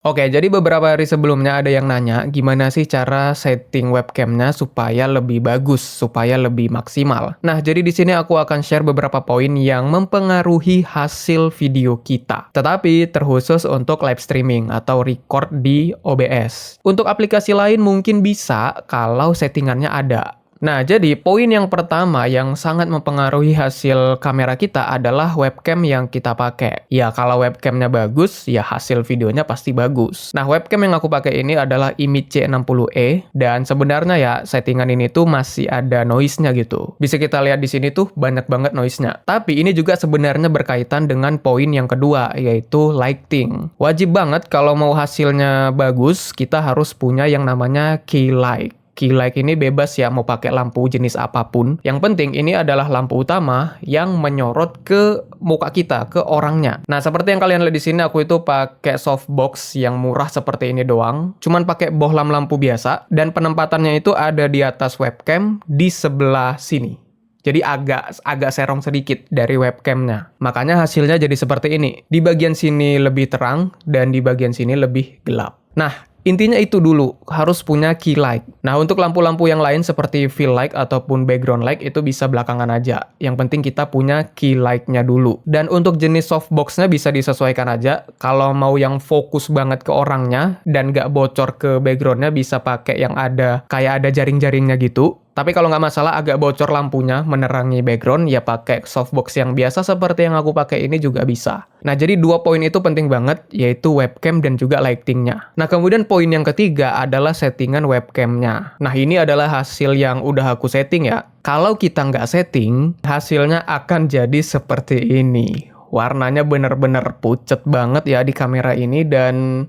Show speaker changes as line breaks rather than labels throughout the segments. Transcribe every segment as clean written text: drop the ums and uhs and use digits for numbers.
Oke, jadi beberapa hari sebelumnya ada yang nanya, gimana sih cara setting webcamnya supaya lebih bagus, supaya lebih maksimal. Nah, jadi di sini aku akan share beberapa poin yang mempengaruhi hasil video kita. Tetapi terkhusus untuk live streaming atau record di OBS. Untuk aplikasi lain mungkin bisa kalau settingannya ada. Nah, jadi poin yang pertama yang sangat mempengaruhi hasil kamera kita adalah webcam yang kita pakai. Ya, kalau webcamnya bagus, ya hasil videonya pasti bagus. Nah, webcam yang aku pakai ini adalah Image C60e dan sebenarnya ya settingan ini tuh masih ada noise-nya gitu. Bisa kita lihat di sini tuh banyak banget noise-nya. Tapi ini juga sebenarnya berkaitan dengan poin yang kedua, yaitu lighting. Wajib banget kalau mau hasilnya bagus, kita harus punya yang namanya key light. Key light ini bebas ya mau pakai lampu jenis apapun. Yang penting ini adalah lampu utama yang menyorot ke muka kita, ke orangnya. Nah, seperti yang kalian lihat di sini aku itu pakai softbox yang murah seperti ini doang. Cuman pakai bohlam lampu biasa dan penempatannya itu ada di atas webcam di sebelah sini. Jadi agak serong sedikit dari webcamnya. Makanya hasilnya jadi seperti ini. Di bagian sini lebih terang dan di bagian sini lebih gelap. Nah, intinya itu dulu, harus punya key light. Nah, untuk lampu-lampu yang lain seperti fill light ataupun background light itu bisa belakangan aja. Yang penting kita punya key light-nya dulu. Dan untuk jenis softbox-nya bisa disesuaikan aja. Kalau mau yang fokus banget ke orangnya dan nggak bocor ke background-nya bisa pakai yang ada kayak ada jaring-jaringnya gitu. Tapi kalau nggak masalah agak bocor lampunya menerangi background, ya pakai softbox yang biasa seperti yang aku pakai ini juga bisa. Nah, jadi dua poin itu penting banget, yaitu webcam dan juga lighting-nya. Nah, kemudian poin yang ketiga adalah settingan webcam-nya. Nah, ini adalah hasil yang udah aku setting ya. Kalau kita nggak setting, hasilnya akan jadi seperti ini. Warnanya bener-bener pucet banget ya di kamera ini dan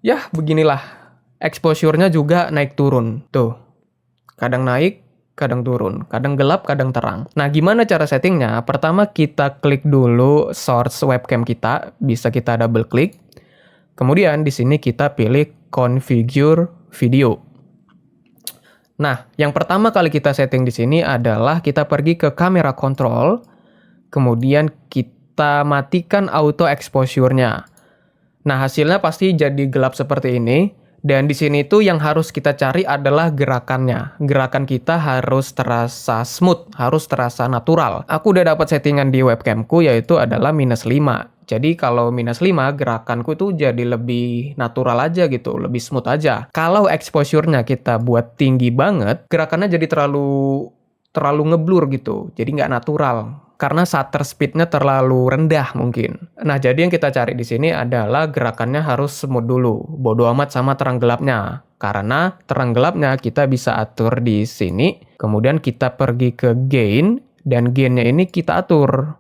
ya beginilah. Exposure-nya juga naik turun. Tuh. Kadang naik, kadang turun, kadang gelap, kadang terang. Nah, gimana cara settingnya? Pertama kita klik dulu source webcam kita, bisa kita double klik. Kemudian di sini kita pilih configure video. Nah, yang pertama kali kita setting di sini adalah kita pergi ke camera control, kemudian kita matikan auto exposure-nya. Nah, hasilnya pasti jadi gelap seperti ini. Dan di sini tuh yang harus kita cari adalah gerakannya. Gerakan kita harus terasa smooth, harus terasa natural. Aku udah dapat settingan di webcamku yaitu adalah -5. Jadi kalau -5 gerakanku tuh jadi lebih natural aja gitu, lebih smooth aja. Kalau exposure-nya kita buat tinggi banget, gerakannya jadi terlalu ngeblur gitu. Jadi nggak natural. Karena shutter speed-nya terlalu rendah mungkin. Nah, jadi yang kita cari di sini adalah gerakannya harus smooth dulu. Bodo amat sama terang gelapnya. Karena terang gelapnya kita bisa atur di sini. Kemudian kita pergi ke gain. Dan gain-nya ini kita atur.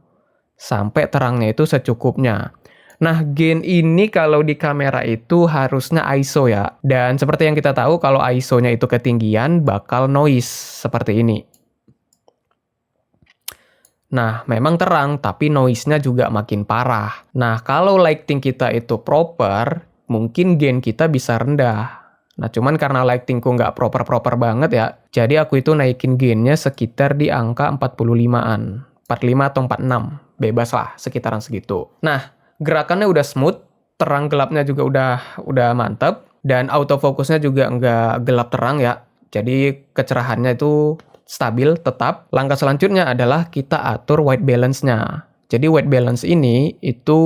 Sampai terangnya itu secukupnya. Nah, gain ini kalau di kamera itu harusnya ISO ya. Dan seperti yang kita tahu kalau ISO-nya itu ketinggian bakal noise seperti ini. Nah, memang terang, tapi noise-nya juga makin parah. Nah, kalau lighting kita itu proper, mungkin gain kita bisa rendah. Nah, cuman karena lightingku nggak proper-proper banget ya, jadi aku itu naikin gain-nya sekitar di angka 45-an. 45 atau 46, bebas lah, sekitaran segitu. Nah, gerakannya udah smooth, terang gelapnya juga udah mantep, dan autofocusnya juga nggak gelap terang ya. Jadi, kecerahannya itu stabil tetap. Langkah selanjutnya adalah kita atur white balance-nya. Jadi white balance ini itu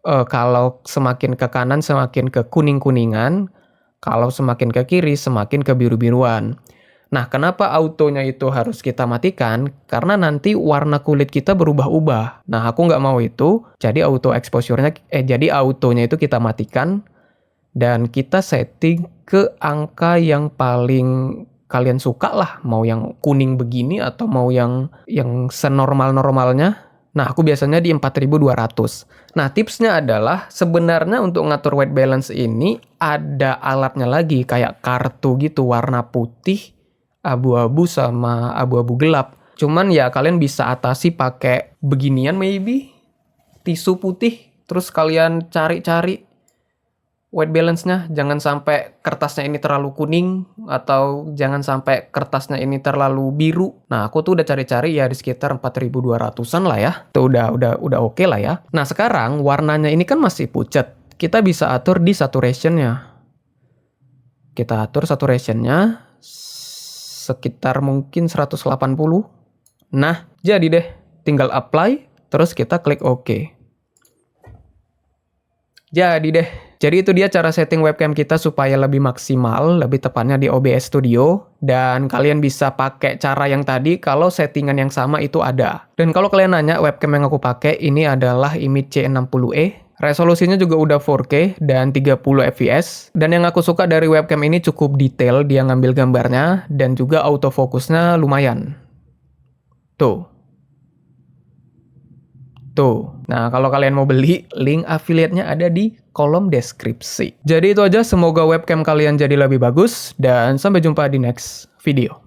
kalau semakin ke kanan semakin ke kuning-kuningan, kalau semakin ke kiri semakin ke biru-biruan. Nah, kenapa autonya itu harus kita matikan? Karena nanti warna kulit kita berubah-ubah. Nah, aku nggak mau itu, jadi jadi autonya itu kita matikan dan kita setting ke angka yang paling kalian suka lah, mau yang kuning begini atau mau yang senormal-normalnya. Nah, aku biasanya di 4200. Nah, tipsnya adalah sebenarnya untuk ngatur white balance ini ada alatnya lagi kayak kartu gitu warna putih, abu-abu sama abu-abu gelap. Cuman ya kalian bisa atasi pakai beginian maybe, tisu putih, terus kalian cari-cari white balance-nya, jangan sampai kertasnya ini terlalu kuning atau jangan sampai kertasnya ini terlalu biru. Nah, aku tuh udah cari-cari ya di sekitar 4200-an lah ya. Tuh udah oke lah ya. Nah, sekarang warnanya ini kan masih pucat. kita bisa atur di saturation-nya. Kita atur saturation-nya sekitar mungkin 180. Nah, jadi deh. Tinggal apply, terus kita klik OK. Jadi deh. Jadi itu dia cara setting webcam kita supaya lebih maksimal, lebih tepatnya di OBS Studio. Dan kalian bisa pakai cara yang tadi kalau settingan yang sama itu ada. Dan kalau kalian nanya, webcam yang aku pakai ini adalah Image C60e. Resolusinya juga udah 4K dan 30 fps. Dan yang aku suka dari webcam ini cukup detail dia ngambil gambarnya dan juga autofocusnya lumayan. Tuh. Nah, kalau kalian mau beli, link affiliate-nya ada di kolom deskripsi. Jadi itu aja, semoga webcam kalian jadi lebih bagus dan sampai jumpa di next video.